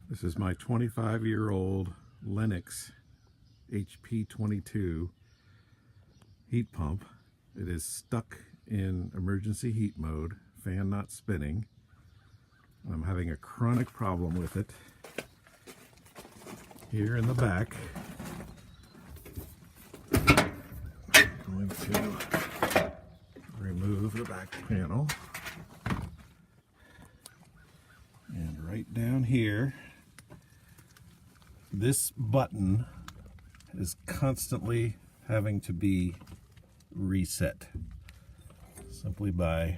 This is my 25-year-old Lennox HP22 heat pump. It is stuck in emergency heat mode, fan not spinning. I'm having a chronic problem with it. Here in the back, I'm going to remove the back panel. And right down here, this button is constantly having to be reset simply by